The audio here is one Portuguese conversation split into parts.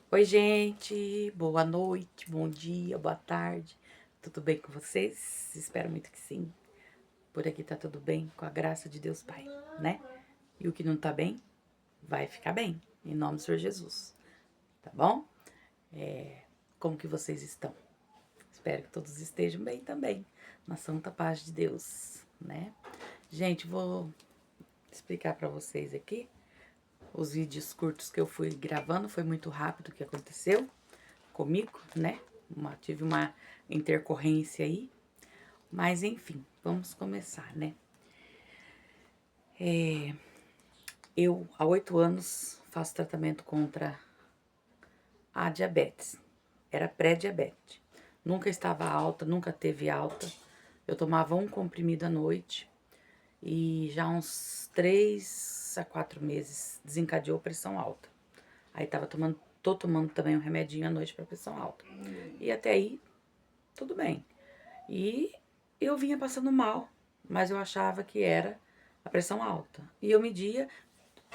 Oi, gente, boa noite, bom dia, boa tarde. Tudo bem com vocês? Espero muito que sim. Por aqui tá tudo bem, com a graça de Deus Pai, né? E o que não tá bem, vai ficar bem, em nome do Senhor Jesus, tá bom? Como que vocês estão? Espero que todos estejam bem também, na santa paz de Deus, né? Gente, vou explicar pra vocês aqui os vídeos curtos que eu fui gravando, foi muito rápido o que aconteceu comigo, né? Tive uma intercorrência aí, mas enfim, vamos começar, né? Eu, há 8 anos, faço tratamento contra a diabetes. Era pré-diabetes. Nunca estava alta, nunca teve alta. Eu tomava um comprimido à noite e já uns 3 a 4 meses desencadeou pressão alta. Aí tô tomando também um remedinho à noite para pressão alta. E até aí, tudo bem. E eu vinha passando mal, mas eu achava que era a pressão alta. E eu media,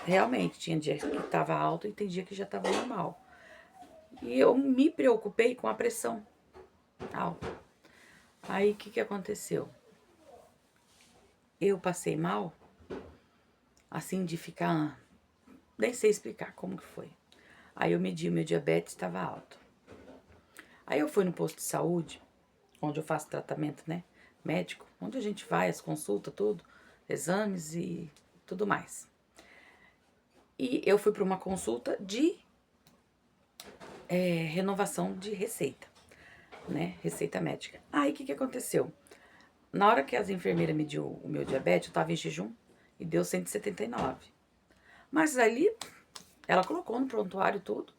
realmente, tinha dia que estava alta e tem dia que já estava normal. E eu me preocupei com a pressão alta. Aí o que aconteceu? Eu passei mal, assim de ficar. Nem sei explicar como que foi. Aí eu medi, o meu diabetes estava alto. Aí eu fui no posto de saúde, onde eu faço tratamento, né? Médico, onde a gente vai, as consultas, tudo, exames e tudo mais. E eu fui para uma consulta de renovação de receita, né? Receita médica. Aí o que aconteceu? Na hora que as enfermeiras mediu o meu diabetes, eu tava em jejum e deu 179. Mas ali, ela colocou no prontuário tudo.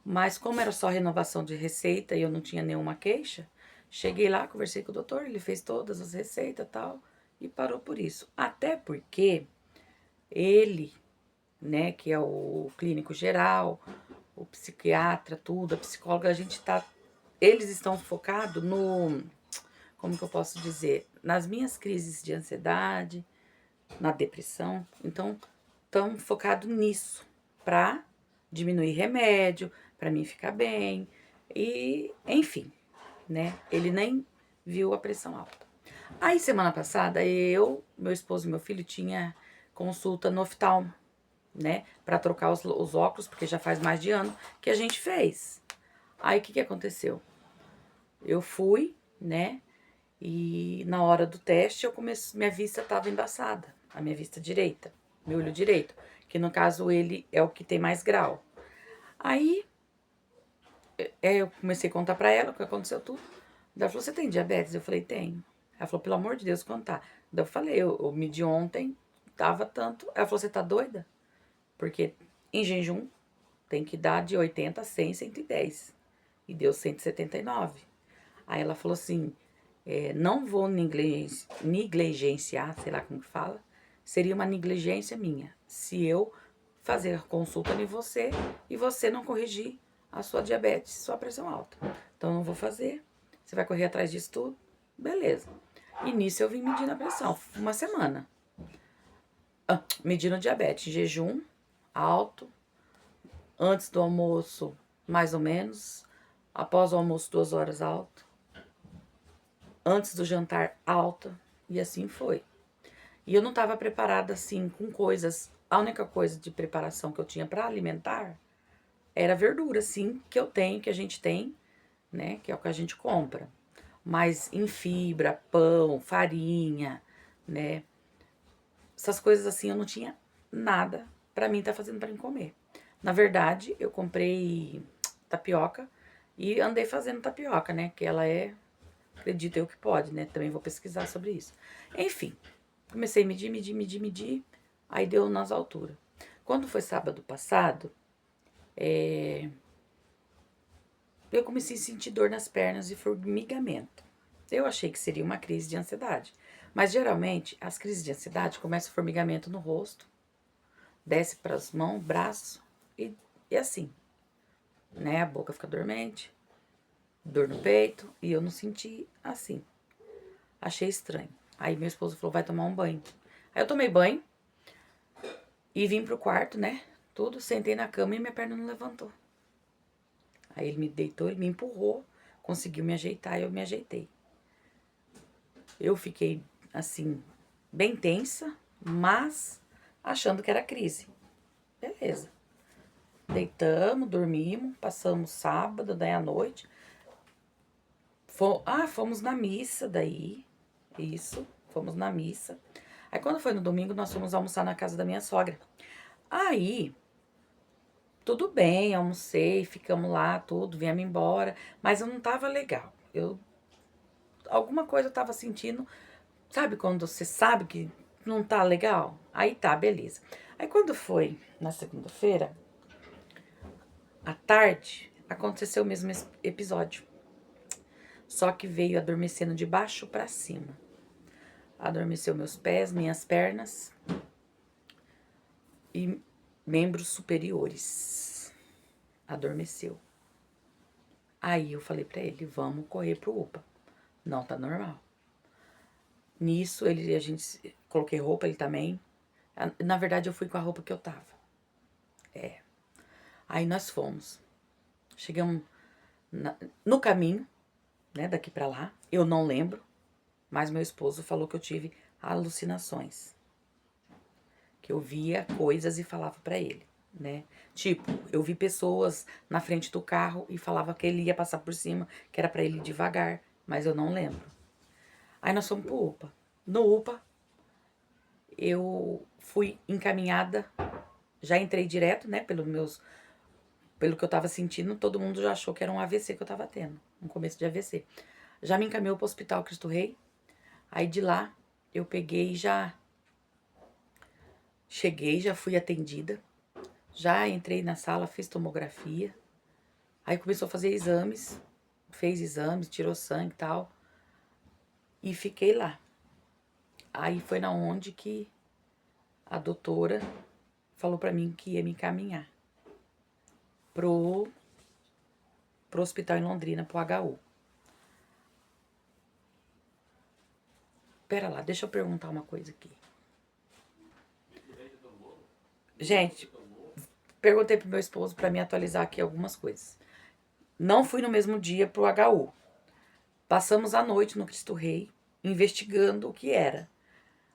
Mas como era só renovação de receita e eu não tinha nenhuma queixa, cheguei lá, conversei com o doutor, ele fez todas as receitas e tal, e parou por isso. Até porque ele, né, que é o clínico geral, o psiquiatra, tudo, a psicóloga, a gente tá. Eles estão focados no. Como que eu posso dizer? Nas minhas crises de ansiedade, na depressão. Então, estão focados nisso, pra diminuir remédio, pra mim ficar bem. E, enfim, né? Ele nem viu a pressão alta. Aí, semana passada, eu, meu esposo e meu filho tinha consulta no oftalmo, né? Pra trocar os óculos, porque já faz mais de ano que a gente fez. Aí, o que aconteceu? Eu fui, né? E na hora do teste, minha vista estava embaçada, a minha vista direita, meu olho direito, que no caso ele é o que tem mais grau. Aí eu comecei a contar pra ela o que aconteceu tudo. Ela falou: "Você tem diabetes?" Eu falei: "Tenho." Ela falou: "Pelo amor de Deus, contar." Daí eu falei: eu medi ontem, tava tanto." Ela falou: "Você tá doida?" Porque em jejum tem que dar de 80 a 100, 110. E deu 179. Aí ela falou assim: não vou negligenciar, sei lá como que fala, seria uma negligência minha, se eu fazer consulta em você e você não corrigir a sua diabetes, sua pressão alta. Então eu não vou fazer, você vai correr atrás disso tudo, beleza. E nisso eu vim medindo a pressão, uma semana. Medindo diabetes, jejum, alto, antes do almoço, mais ou menos, após o almoço, 2 horas alto, antes do jantar alta, e assim foi. E eu não estava preparada assim com coisas. A única coisa de preparação que eu tinha para alimentar era verdura, sim, que eu tenho, que a gente tem, né? Que é o que a gente compra. Mas em fibra, pão, farinha, né? Essas coisas assim eu não tinha nada para mim tá fazendo para mim comer. Na verdade, eu comprei tapioca e andei fazendo tapioca, né? Que ela é, acredito eu que pode, né? Também vou pesquisar sobre isso. Enfim, comecei a medir, aí deu nas alturas. Quando foi sábado passado, eu comecei a sentir dor nas pernas e formigamento. Eu achei que seria uma crise de ansiedade, mas geralmente as crises de ansiedade começam formigamento no rosto, desce para as mãos, braço e assim, né? A boca fica dormente, dor no peito, e eu não senti assim. Achei estranho. Aí meu esposo falou: vai tomar um banho. Aí eu tomei banho e vim pro quarto, né? Tudo, sentei na cama e minha perna não levantou. Aí ele me deitou, ele me empurrou, conseguiu me ajeitar e eu me ajeitei. Eu fiquei, assim, bem tensa, mas achando que era crise. Beleza. Deitamos, dormimos, passamos sábado, daí à noite. Fomos na missa daí. Isso, fomos na missa. Aí quando foi no domingo, nós fomos almoçar na casa da minha sogra. Aí, tudo bem, almocei, ficamos lá, tudo, viemos embora. Mas eu não tava legal. Alguma coisa eu tava sentindo. Sabe quando você sabe que não tá legal? Aí tá, beleza. Aí quando foi na segunda-feira, à tarde, aconteceu o mesmo episódio. Só que veio adormecendo de baixo pra cima. Adormeceu meus pés, minhas pernas e membros superiores. Adormeceu. Aí eu falei pra ele, vamos correr pro UPA. Não tá normal. Nisso, coloquei roupa, ele também. Na verdade, eu fui com a roupa que eu tava. Aí nós fomos. Chegamos no caminho, né, daqui pra lá. Eu não lembro, mas meu esposo falou que eu tive alucinações. Que eu via coisas e falava pra ele, né? Tipo, eu vi pessoas na frente do carro e falava que ele ia passar por cima, que era pra ele ir devagar, mas eu não lembro. Aí nós fomos pro UPA. No UPA, eu fui encaminhada, já entrei direto, né, pelo que eu tava sentindo, todo mundo já achou que era um AVC que eu tava tendo, um começo de AVC. Já me encaminhou pro Hospital Cristo Rei, aí de lá eu peguei e já cheguei, já fui atendida, já entrei na sala, fiz tomografia, aí começou a fazer exames, fez exames, tirou sangue e tal, e fiquei lá. Aí foi na onde que a doutora falou pra mim que ia me encaminhar pro hospital em Londrina, pro HU. Pera lá, deixa eu perguntar uma coisa aqui. Gente, perguntei pro meu esposo pra me atualizar aqui algumas coisas. Não fui no mesmo dia pro HU. Passamos a noite no Cristo Rei, investigando o que era,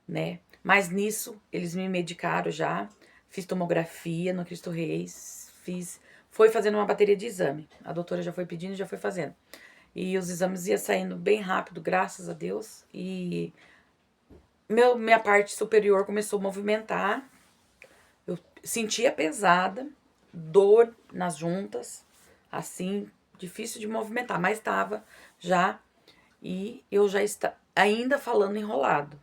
né? Mas nisso, eles me medicaram já, fiz tomografia no Cristo Reis, foi fazendo uma bateria de exame. A doutora já foi pedindo e já foi fazendo. E os exames iam saindo bem rápido, graças a Deus. E minha parte superior começou a movimentar. Eu sentia pesada, dor nas juntas, assim, difícil de movimentar, mas estava já. E eu já estava ainda falando enrolado,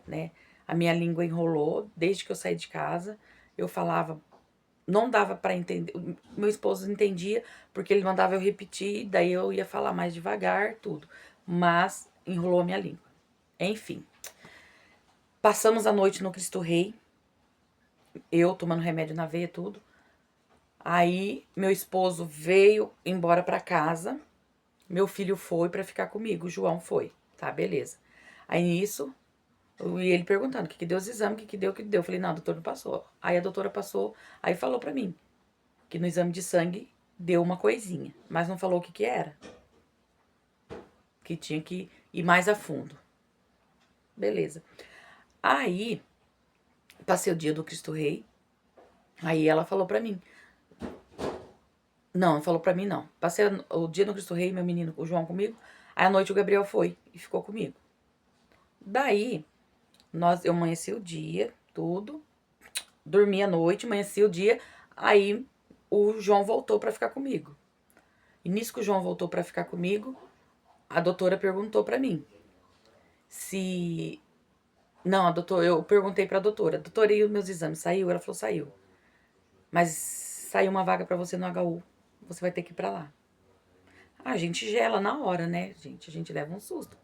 né? A minha língua enrolou desde que eu saí de casa. Eu falava, não dava para entender. Meu esposo entendia porque ele mandava eu repetir, daí eu ia falar mais devagar, tudo. Mas enrolou a minha língua. Enfim, passamos a noite no Cristo Rei. Eu tomando remédio na veia, tudo. Aí meu esposo veio embora para casa. Meu filho foi para ficar comigo, o João foi, tá, beleza. Aí nisso, e ele perguntando o que deu os exames, o que deu, o que deu. Eu falei, não, a doutora não passou. Aí a doutora passou, aí falou pra mim que no exame de sangue deu uma coisinha, mas não falou o que era. Que tinha que ir mais a fundo. Beleza. Aí, passei o dia do Cristo Rei, aí ela falou pra mim. Não falou pra mim não. Passei o dia no Cristo Rei, meu menino, o João comigo, aí à noite o Gabriel foi e ficou comigo. Daí, eu amanheci o dia, tudo, dormi a noite, amanheci o dia, aí o João voltou pra ficar comigo. E nisso que o João voltou pra ficar comigo, a doutora perguntou pra mim se... Não, eu perguntei pra doutora, e os meus exames, saiu? Ela falou, saiu. Mas saiu uma vaga pra você no HU, você vai ter que ir pra lá. A gente gela na hora, né, gente? A gente leva um susto,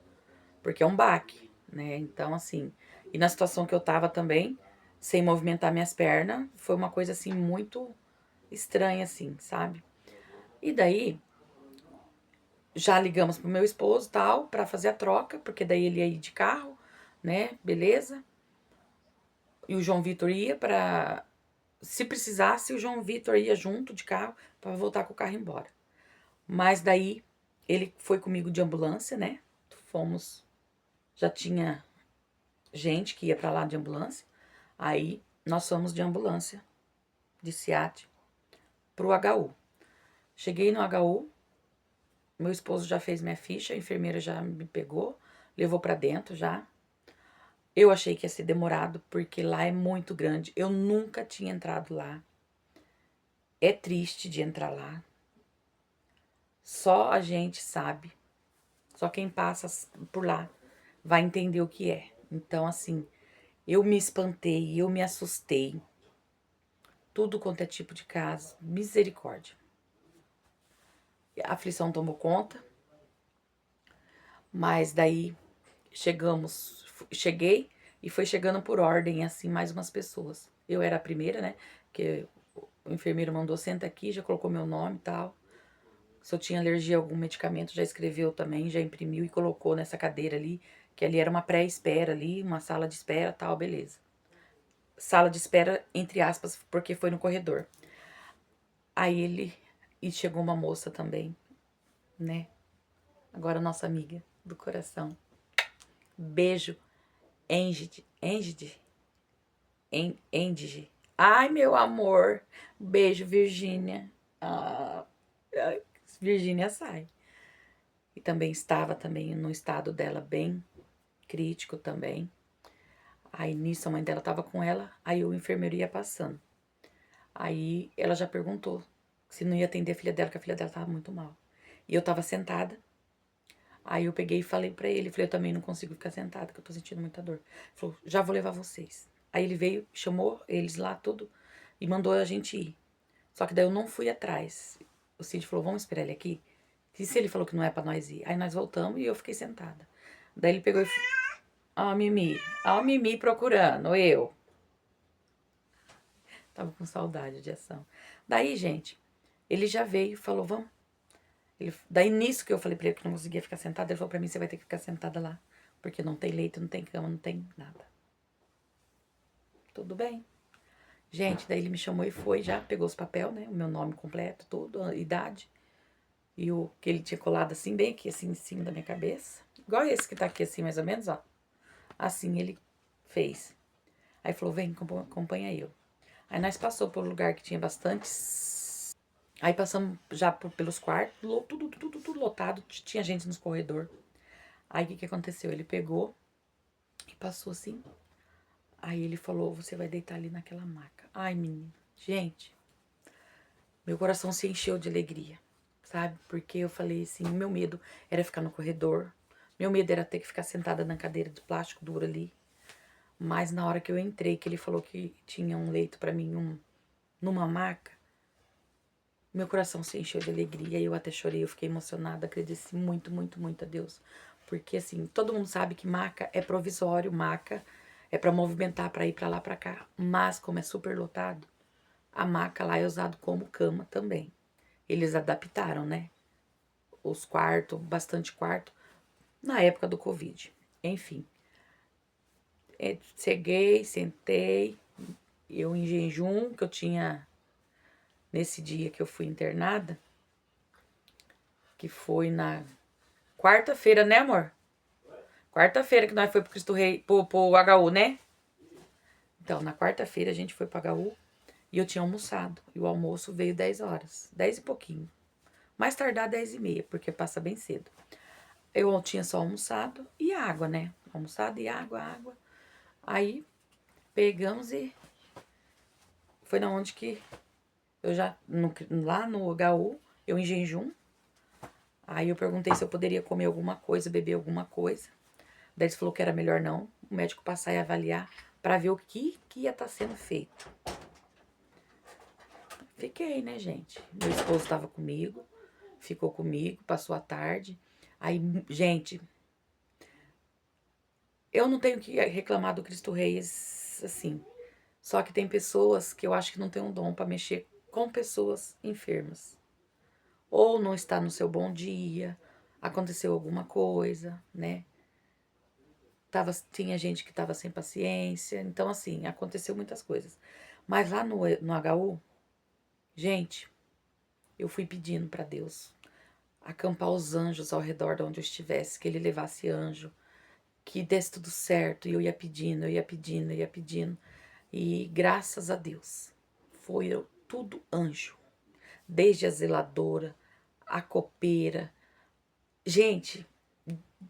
porque é um baque, né? Então, assim, e na situação que eu tava também, sem movimentar minhas pernas, foi uma coisa, assim, muito estranha, assim, sabe? E daí, já ligamos pro meu esposo, tal, pra fazer a troca, porque daí ele ia ir de carro, né? Beleza? E o João Vitor ia pra... Se precisasse, o João Vitor ia junto de carro pra voltar com o carro embora. Mas daí ele foi comigo de ambulância, né? Fomos, já tinha gente que ia pra lá de ambulância. Aí nós fomos de ambulância, de SEAT, pro HU. Cheguei no HU, meu esposo já fez minha ficha, a enfermeira já me pegou, levou pra dentro já. Eu achei que ia ser demorado, porque lá é muito grande. Eu nunca tinha entrado lá. É triste de entrar lá. Só a gente sabe. Só quem passa por lá vai entender o que é. Então, assim, eu me espantei, eu me assustei. Tudo quanto é tipo de caso. Misericórdia. A aflição tomou conta. Mas daí cheguei e foi chegando por ordem, assim, mais umas pessoas. Eu era a primeira, né? Porque o enfermeiro mandou, senta aqui, já colocou meu nome e tal. Se eu tinha alergia a algum medicamento, já escreveu também, já imprimiu e colocou nessa cadeira ali, que ali era uma pré-espera ali, uma sala de espera, tal, beleza. Sala de espera, entre aspas, porque foi no corredor. E chegou uma moça também, né? Agora nossa amiga do coração. Beijo, Engide. Endige. Ai, meu amor. Beijo, Virgínia. Ah, Virgínia sai. E também estava também no estado dela bem crítico também. Aí nisso a mãe dela tava com ela, aí o enfermeiro ia passando. Aí ela já perguntou se não ia atender a filha dela, que a filha dela tava muito mal. E eu tava sentada. Aí eu peguei e falei pra ele, falei, eu também não consigo ficar sentada, que eu tô sentindo muita dor. Ele falou, já vou levar vocês. Aí ele veio, chamou eles lá tudo e mandou a gente ir. Só que daí eu não fui atrás. O Cid falou, vamos esperar ele aqui? E se ele falou que não é pra nós ir? Aí nós voltamos e eu fiquei sentada. Daí ele pegou e ó, a Mimi procurando, eu. Tava com saudade de ação. Daí, gente, ele já veio e falou, vamos. Daí nisso que eu falei pra ele que não conseguia ficar sentada, ele falou pra mim, você vai ter que ficar sentada lá. Porque não tem leito, não tem cama, não tem nada. Tudo bem. Gente, daí ele me chamou e foi, já pegou os papéis, né? O meu nome completo, tudo, a idade. E o que ele tinha colado assim, bem aqui, assim, em cima da minha cabeça. Igual esse que tá aqui, assim, mais ou menos, ó. Assim ele fez. Aí falou, vem, acompanha eu. Aí nós passou por um lugar que tinha bastante. Aí passamos já pelos quartos, tudo lotado, tinha gente nos corredores. Aí o que aconteceu? Ele pegou e passou assim. Aí ele falou, você vai deitar ali naquela maca. Ai, menina, gente, meu coração se encheu de alegria, sabe? Porque eu falei assim, meu medo era ficar no corredor, meu medo era ter que ficar sentada na cadeira de plástico dura ali. Mas na hora que eu entrei, que ele falou que tinha um leito pra mim, numa maca, meu coração se encheu de alegria, eu até chorei, eu fiquei emocionada, agradeci muito, muito, muito a Deus. Porque assim, todo mundo sabe que maca é provisório, maca é pra movimentar, pra ir pra lá, pra cá. Mas como é super lotado, a maca lá é usado como cama também. Eles adaptaram, né? Os quartos, bastante quarto, na época do Covid. Enfim, cheguei, sentei, eu em jejum, que eu tinha nesse dia que eu fui internada, que foi na quarta-feira, né, amor? Quarta-feira que nós foi pro Cristo Rei, pro HU, né? Então, na quarta-feira a gente foi pro HU e eu tinha almoçado. E o almoço veio 10 horas, 10 e pouquinho. Mais tardar 10 e meia, porque passa bem cedo. Eu tinha só almoçado e água, né? Almoçado e água. Aí pegamos e foi na onde que eu já, lá no HU, eu em jejum. Aí eu perguntei se eu poderia comer alguma coisa, beber alguma coisa. Daí eles falou que era melhor não, o médico passar e avaliar para ver o que ia estar sendo feito. Fiquei, né, gente? Meu esposo estava comigo, ficou comigo, passou a tarde. Aí, gente, eu não tenho que reclamar do Cristo Reis, assim. Só que tem pessoas que eu acho que não tem um dom para mexer com pessoas enfermas. Ou não está no seu bom dia, aconteceu alguma coisa, né? Tinha gente que estava sem paciência. Então, assim, aconteceu muitas coisas. Mas lá no HU, gente, eu fui pedindo para Deus. acampar os anjos ao redor de onde eu estivesse, que ele levasse anjo, que desse tudo certo. E eu ia pedindo, eu ia pedindo, eu ia pedindo. E graças a Deus, foi tudo anjo. Desde a zeladora, a copeira. Gente,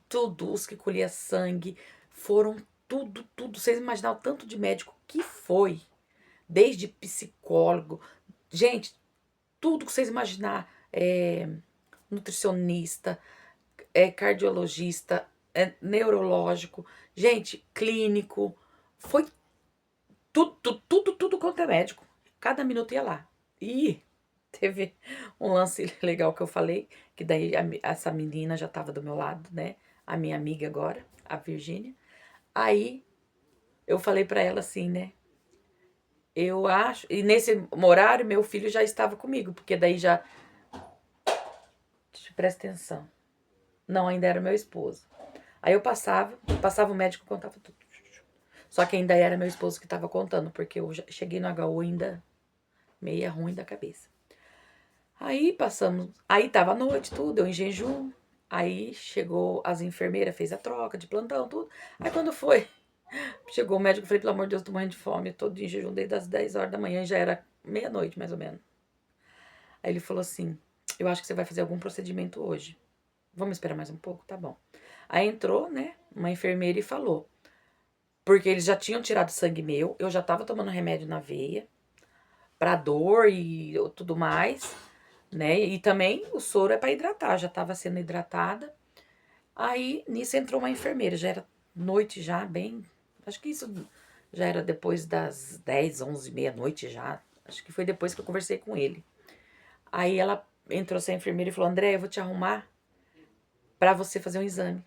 tudo, os que colhia sangue, foram tudo, tudo. Vocês imaginaram o tanto de médico que foi? Desde psicólogo. Gente, tudo que vocês imaginar. Nutricionista, cardiologista, neurológico, gente, clínico. Foi tudo, tudo, tudo, tudo quanto é médico. Cada minuto ia lá. E teve um lance legal que eu falei, que daí essa menina já tava do meu lado, né? A minha amiga agora, a Virgínia. Aí eu falei pra ela assim, né? Eu acho. E nesse horário, meu filho já estava comigo, porque daí já. Presta atenção. Não, ainda era meu esposo. Aí eu passava o médico, contava tudo. Só que ainda era meu esposo que tava contando, porque eu já cheguei no HU ainda meia ruim da cabeça. Aí passamos, aí tava a noite, tudo, eu em jejum. Aí chegou as enfermeiras, fez a troca de plantão, tudo. Aí quando foi, chegou o médico, eu falei, pelo amor de Deus, tô morrendo de fome, eu tô em jejum desde as 10 horas da manhã, já era meia-noite, mais ou menos. Aí ele falou assim, eu acho que você vai fazer algum procedimento hoje. Vamos esperar mais um pouco? Tá bom. Aí entrou, né, uma enfermeira e falou, porque eles já tinham tirado sangue meu, eu já tava tomando remédio na veia, pra dor e tudo mais, né? E também o soro é pra hidratar, já tava sendo hidratada. Aí nisso entrou uma enfermeira, já era noite já, bem. Acho que isso já era depois das 10, 11, meia-noite já. Acho que foi depois que eu conversei com ele. Aí ela entrou essa enfermeira e falou: André, eu vou te arrumar pra você fazer um exame.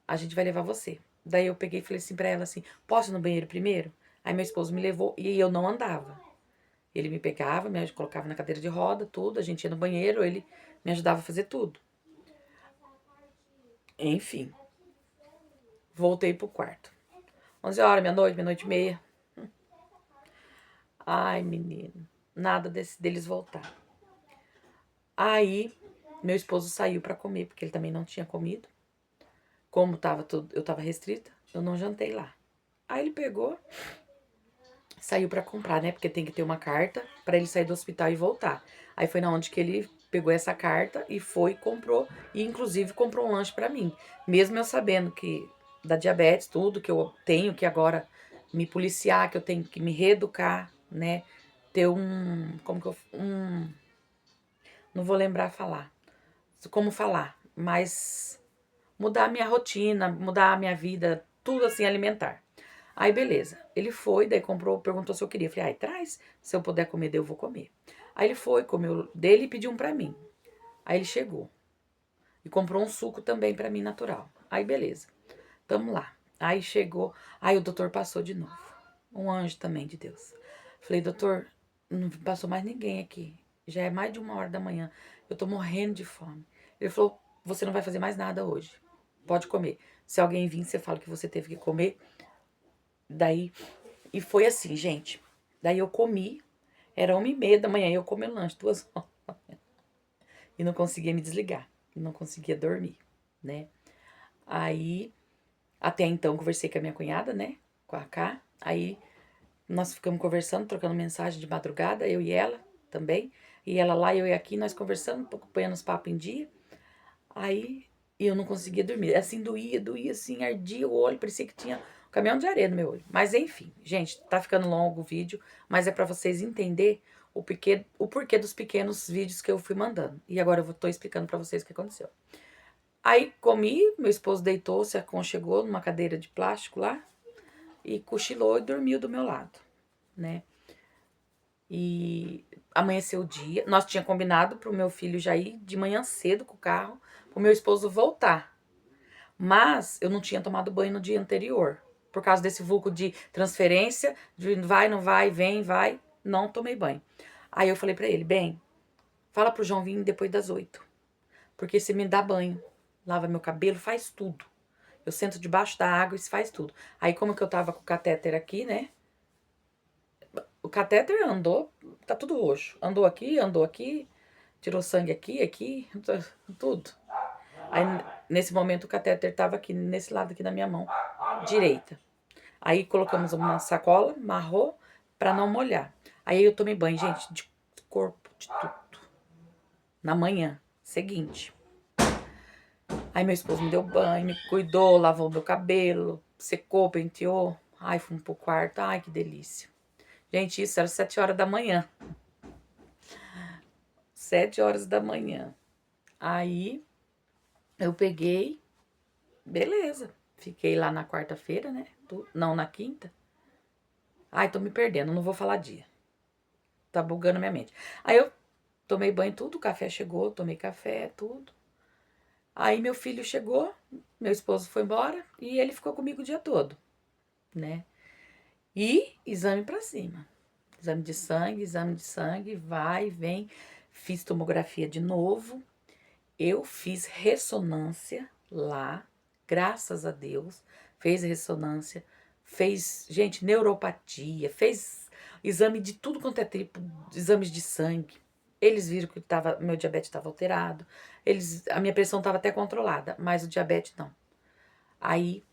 A gente vai levar você. Daí eu peguei e falei assim pra ela assim: posso ir no banheiro primeiro? Aí meu esposo me levou e eu não andava. Ele me pegava, me colocava na cadeira de roda, tudo. A gente ia no banheiro, ele me ajudava a fazer tudo. Enfim, voltei pro quarto. 11 horas, meia-noite, meia-noite e meia. Ai, menino, nada deles voltar. Aí, meu esposo saiu pra comer, porque ele também não tinha comido. Como eu tava restrita, eu não jantei lá. Aí ele pegou, saiu pra comprar, né? Porque tem que ter uma carta pra ele sair do hospital e voltar. Aí foi na onde que ele pegou essa carta e foi e comprou. E inclusive comprou um lanche pra mim. Mesmo eu sabendo que da diabetes, tudo que eu tenho que agora me policiar, que eu tenho que me reeducar, né? Ter como que eu, não vou lembrar como falar, mas mudar a minha rotina, mudar a minha vida, tudo assim alimentar. Aí beleza, ele foi, daí comprou, perguntou se eu queria. Eu falei, ai, traz, se eu puder comer, daí eu vou comer. Aí ele foi, comeu dele e pediu um pra mim. Aí ele chegou e comprou um suco também pra mim natural. Aí beleza, tamo lá. Aí chegou, aí o doutor passou de novo. Um anjo também de Deus. Falei, doutor, não passou mais ninguém aqui. Já é mais de 1 hora da manhã. Eu tô morrendo de fome. Ele falou, você não vai fazer mais nada hoje. Pode comer. Se alguém vir, você fala que você teve que comer. Daí, e foi assim, gente. Daí eu comi, era 1h30 da manhã, e eu comi lanche 2 horas. E não conseguia me desligar, não conseguia dormir, né? Aí, até então, conversei com a minha cunhada, né? Com a K. Aí, nós ficamos conversando, trocando mensagem de madrugada, eu e ela também. E ela lá, eu e aqui, nós conversando, um pouco ponhando os papos em dia. Aí, eu não conseguia dormir. Assim, doía, assim, ardia o olho, parecia que tinha um caminhão de areia no meu olho. Mas enfim, gente, tá ficando longo o vídeo, mas é pra vocês entenderem o porquê dos pequenos vídeos que eu fui mandando. E agora eu tô explicando pra vocês o que aconteceu. Aí comi, meu esposo deitou, se aconchegou numa cadeira de plástico lá e cochilou e dormiu do meu lado, né? E amanheceu o dia. Nós tínhamos combinado pro meu filho já ir de manhã cedo com o carro, pro meu esposo voltar. Mas eu não tinha tomado banho no dia anterior. Por causa desse vulco de transferência, de vai, não vai, vem, vai, não tomei banho. Aí eu falei pra ele, bem, fala pro João vir depois das 8. Porque você me dá banho, lava meu cabelo, faz tudo. Eu sento debaixo da água e faz tudo. Aí como que eu tava com o catéter aqui, né? O catéter andou, tá tudo roxo. Andou aqui, tirou sangue aqui, tudo. Aí, nesse momento, o catéter tava aqui, nesse lado aqui da minha mão direita. Aí, colocamos uma sacola, amarrou, pra não molhar. Aí, eu tomei banho, gente, de corpo, de tudo. Na manhã seguinte. Aí, meu esposo me deu banho, me cuidou, lavou meu cabelo, secou, penteou. Ai, fomos pro quarto, ai, que delícia. Gente, isso era 7 horas da manhã. 7 horas da manhã. Aí, eu peguei, beleza. Fiquei lá na quarta-feira, né? Não, na quinta. Ai, tô me perdendo, não vou falar dia. Tá bugando minha mente. Aí eu tomei banho, tudo, o café chegou, tomei café, tudo. Aí meu filho chegou, meu esposo foi embora e ele ficou comigo o dia todo, né? E exame pra cima. Exame de sangue, vai, vem. Fiz tomografia de novo. Eu fiz ressonância lá, graças a Deus. Fez ressonância, fez, gente, neuropatia, fez exame de tudo quanto é tipo, exames de sangue. Eles viram que meu diabetes estava alterado. A minha pressão estava até controlada, mas o diabetes não. Aí,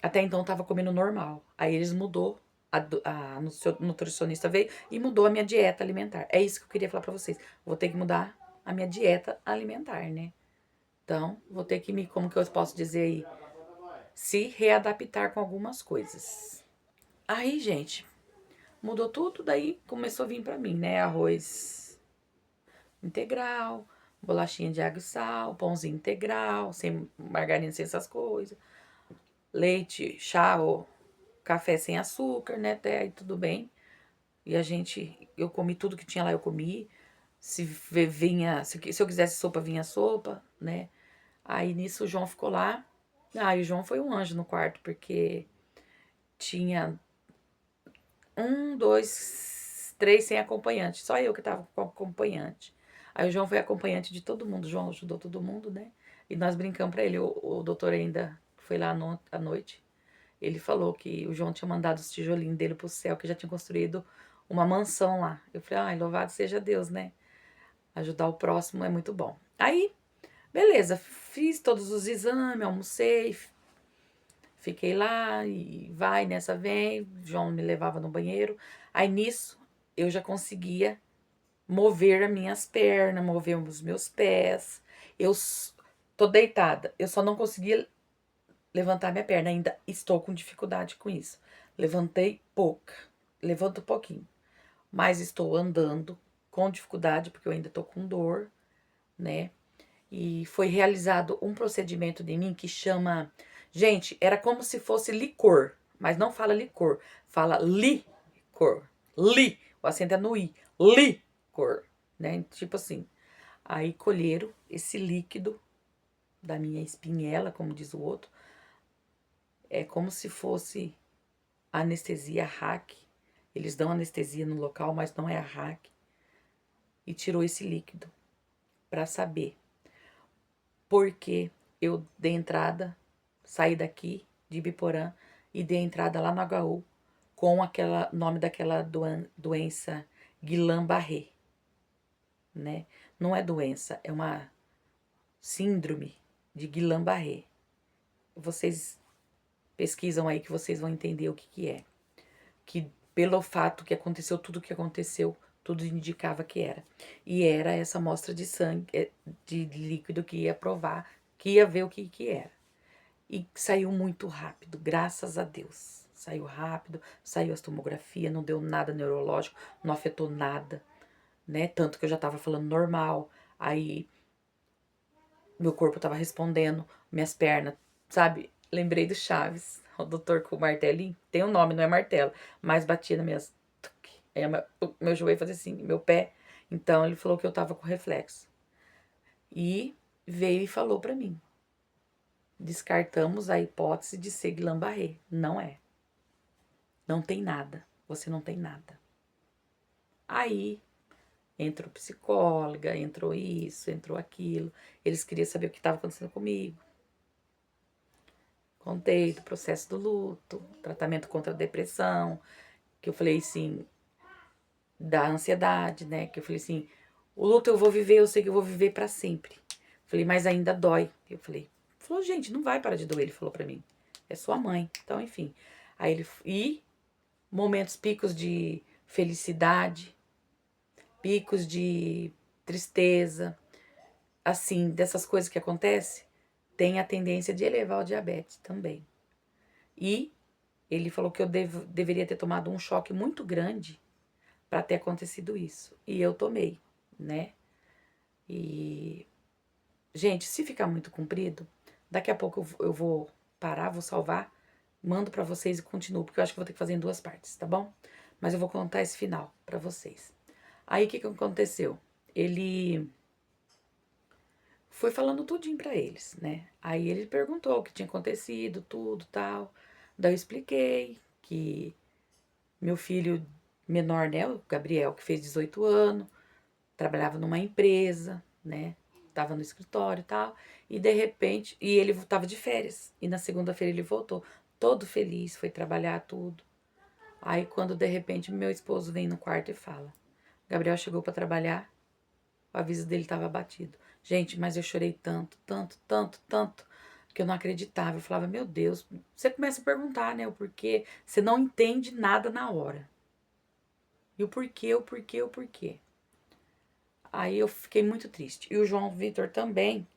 até então, estava comendo normal. Aí eles mudou, a nutricionista veio e mudou a minha dieta alimentar. É isso que eu queria falar pra vocês. Vou ter que mudar a minha dieta alimentar, né? Então, vou ter que como que eu posso dizer aí, se readaptar com algumas coisas. Aí, gente, mudou tudo, daí começou a vir pra mim, né? Arroz integral, bolachinha de água e sal, pãozinho integral, sem margarina, sem essas coisas. Leite, chá ou café sem açúcar, né? Até aí tudo bem. E eu comi tudo que tinha lá, eu comi. Se eu quisesse sopa, vinha sopa, né? Aí nisso o João ficou lá. Ah, e o João foi um anjo no quarto, porque tinha 3 sem acompanhante. Só eu que tava com acompanhante. Aí o João foi acompanhante de todo mundo. O João ajudou todo mundo, né? E nós brincamos pra ele. O doutor ainda foi lá à noite. Ele falou que o João tinha mandado os tijolinhos dele pro céu, que já tinha construído uma mansão lá. Eu falei, ai, louvado seja Deus, né? Ajudar o próximo é muito bom. Aí, beleza, fiz todos os exames, almocei, fiquei lá e vai, nessa vem. João me levava no banheiro. Aí nisso, eu já conseguia mover as minhas pernas, mover os meus pés. Eu tô deitada, eu só não conseguia levantar minha perna, ainda estou com dificuldade com isso. Levantei pouca, levanto um pouquinho, mas estou andando com dificuldade porque eu ainda tô com dor, né? E foi realizado um procedimento de mim que chama, gente, era como se fosse licor, mas não fala licor, fala licor. O acento é no i, licor, né? Tipo assim. Aí colheram esse líquido da minha espinhela, como diz o outro, é como se fosse anestesia hack. Eles dão anestesia no local, mas não é a hack. E tirou esse líquido para saber por que eu dei entrada, saí daqui de Ibiporã e dei entrada lá no HU com aquela nome daquela doença Guillain-Barré, né? Não é doença, é uma síndrome de Guillain-Barré. Vocês pesquisam aí que vocês vão entender o que é. Que pelo fato que aconteceu tudo o que aconteceu, tudo indicava que era. E era essa amostra de sangue, de líquido que ia provar, que ia ver o que era. E saiu muito rápido, graças a Deus. Saiu rápido, saiu as tomografias, não deu nada neurológico, não afetou nada, né? Tanto que eu já tava falando normal, aí meu corpo tava respondendo, minhas pernas, sabe? Lembrei do Chaves, o doutor com o martelinho, tem um nome, não é martelo, mas batia nas minhas... Aí meu joelho fazia assim, meu pé. Então ele falou que eu tava com reflexo. E veio e falou pra mim, descartamos a hipótese de ser Guillain-Barré. Não é. Não tem nada. Você não tem nada. Aí entrou psicóloga, entrou isso, entrou aquilo. Eles queriam saber o que estava acontecendo comigo. Contei do processo do luto, tratamento contra a depressão, que eu falei assim, da ansiedade, né? Que eu falei assim, O luto eu vou viver, eu sei que eu vou viver pra sempre. Falei, mas ainda dói. Eu falei, falou, gente, não vai parar de doer, ele falou pra mim. É sua mãe. Então, enfim. Aí ele, e momentos, picos de felicidade, picos de tristeza, assim, dessas coisas que acontecem, tem a tendência de elevar o diabetes também. E ele falou que eu deveria ter tomado um choque muito grande para ter acontecido isso. E eu tomei, né? E, gente, se ficar muito comprido, daqui a pouco eu vou parar, vou salvar, mando para vocês e continuo, porque eu acho que vou ter que fazer em 2 partes, tá bom? Mas eu vou contar esse final para vocês. Aí o que aconteceu? Ele foi falando tudinho pra eles, né? Aí ele perguntou o que tinha acontecido, tudo, tal. Daí eu expliquei que meu filho menor, né, o Gabriel, que fez 18 anos, trabalhava numa empresa, né? Tava no escritório e tal. E de repente, e ele tava de férias. E na segunda-feira ele voltou, todo feliz, foi trabalhar tudo. Aí quando de repente meu esposo vem no quarto e fala: Gabriel chegou pra trabalhar, o aviso dele tava batido. Gente, mas eu chorei tanto, tanto, tanto, tanto, que eu não acreditava. Eu falava, meu Deus, você começa a perguntar, né, o porquê. Você não entende nada na hora. E o porquê, o porquê, o porquê. Aí eu fiquei muito triste. E o João Vitor também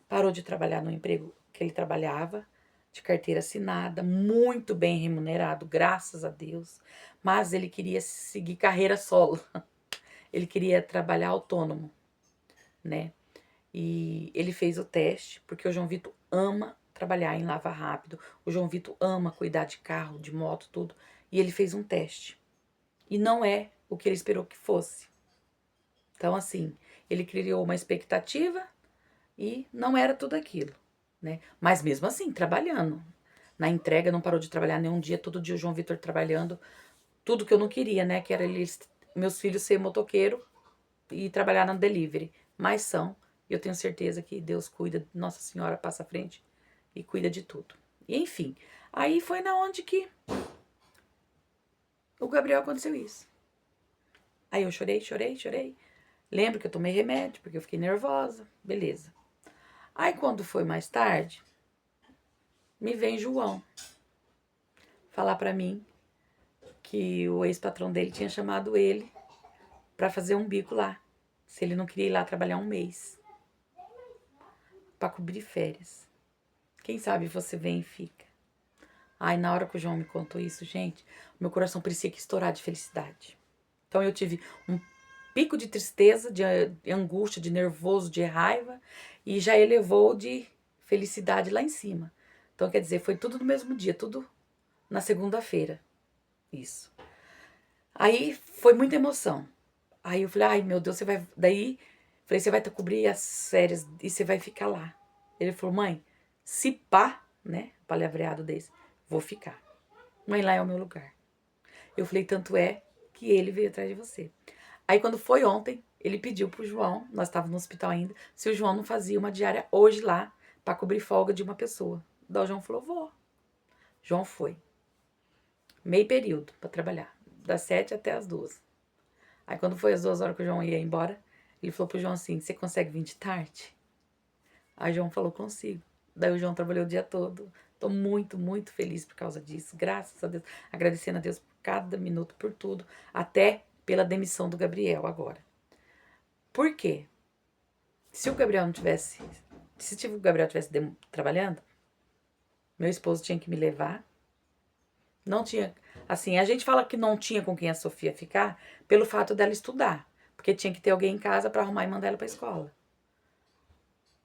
parou de trabalhar no emprego que ele trabalhava, de carteira assinada, muito bem remunerado, graças a Deus. Mas ele queria seguir carreira solo. Ele queria trabalhar autônomo, né? E ele fez o teste, porque o João Vitor ama trabalhar em lava rápido. O João Vitor ama cuidar de carro, de moto, tudo. E ele fez um teste. E não é o que ele esperou que fosse. Então, assim, ele criou uma expectativa e não era tudo aquilo, né? Mas mesmo assim, trabalhando. Na entrega, não parou de trabalhar nenhum dia, todo dia o João Vitor trabalhando. Tudo que eu não queria, né? Que era meus filhos ser motoqueiro e trabalhar na delivery. Mas são. E eu tenho certeza que Deus cuida, Nossa Senhora passa à frente e cuida de tudo. E enfim, aí foi na onde que o Gabriel aconteceu isso. Aí eu chorei, chorei, chorei. Lembro que eu tomei remédio, porque eu fiquei nervosa. Beleza. Aí quando foi mais tarde, me vem João falar pra mim que o ex-patrão dele tinha chamado ele pra fazer um bico lá. Se ele não queria ir lá trabalhar um mês. Pra cobrir férias. Quem sabe você vem e fica. Ai, na hora que o João me contou isso, gente, meu coração parecia que ia estourar de felicidade. Então eu tive um pico de tristeza, de angústia, de nervoso, de raiva, e já elevou de felicidade lá em cima. Então, quer dizer, foi tudo no mesmo dia, tudo na segunda-feira. Isso. Aí foi muita emoção. Aí eu falei, ai meu Deus, você vai. Daí, falei, você vai cobrir as férias e você vai ficar lá. Ele falou, mãe, se pá, né? Palavreado desse, vou ficar. Mãe, lá é o meu lugar. Eu falei, tanto é que ele veio atrás de você. Aí quando foi ontem, ele pediu pro João, nós estávamos no hospital ainda, se o João não fazia uma diária hoje lá, pra cobrir folga de uma pessoa. Daí o João falou, vou. João foi. Meio período pra trabalhar. Das 7 até as 2. Aí quando foi as 2 horas que o João ia embora, ele falou pro João assim, você consegue vir de tarde? Aí o João falou, consigo. Daí o João trabalhou o dia todo. Tô muito, muito feliz por causa disso. Graças a Deus. Agradecendo a Deus por cada minuto, por tudo. Até pela demissão do Gabriel agora. Por quê? Se o Gabriel não tivesse... Se o Gabriel tivesse trabalhando, meu esposo tinha que me levar. Não tinha... Assim, a gente fala que não tinha com quem a Sofia ficar pelo fato dela estudar. Porque tinha que ter alguém em casa pra arrumar e mandar ela pra escola.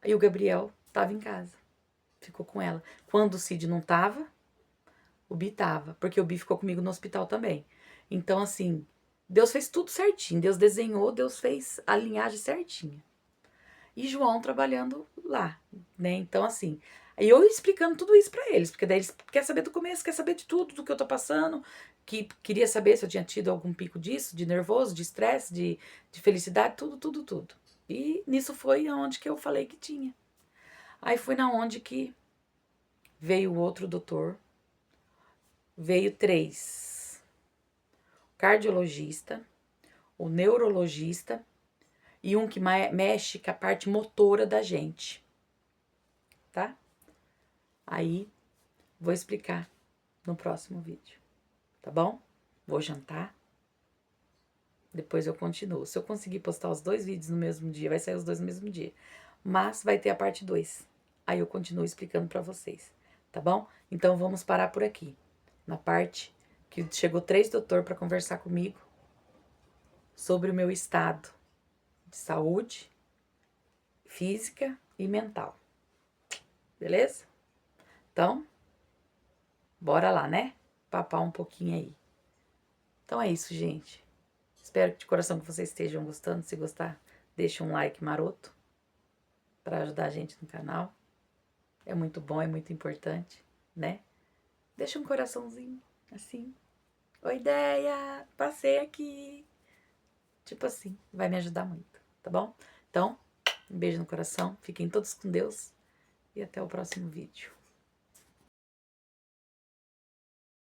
E o Gabriel tava em casa. Ficou com ela. Quando o Cid não tava, o Bi tava. Porque o Bi ficou comigo no hospital também. Então, assim, Deus fez tudo certinho. Deus desenhou, Deus fez a linhagem certinha. E João trabalhando lá, né? Então, assim, aí eu explicando tudo isso pra eles. Porque daí eles querem saber do começo, quer saber de tudo, do que eu tô passando. Que queria saber se eu tinha tido algum pico disso, de nervoso, de estresse, de felicidade, tudo, tudo, tudo. E nisso foi aonde que eu falei que tinha. Aí foi na onde que veio o outro doutor, veio 3. O cardiologista, o neurologista e um que mexe com a parte motora da gente, tá? Aí, vou explicar no próximo vídeo, tá bom? Vou jantar, depois eu continuo. Se eu conseguir postar os 2 vídeos no mesmo dia, vai sair os 2 no mesmo dia. Mas vai ter a parte 2. Aí eu continuo explicando pra vocês, tá bom? Então vamos parar por aqui, na parte que chegou 3 doutores pra conversar comigo sobre o meu estado de saúde física e mental. Beleza? Então, bora lá, né? Papar um pouquinho aí. Então é isso, gente. Espero que de coração que vocês estejam gostando. Se gostar, deixa um like maroto para ajudar a gente no canal. É muito bom, é muito importante, né? Deixa um coraçãozinho, assim. Oi, ideia! Passei aqui. Tipo assim, vai me ajudar muito, tá bom? Então, um beijo no coração. Fiquem todos com Deus. E até o próximo vídeo.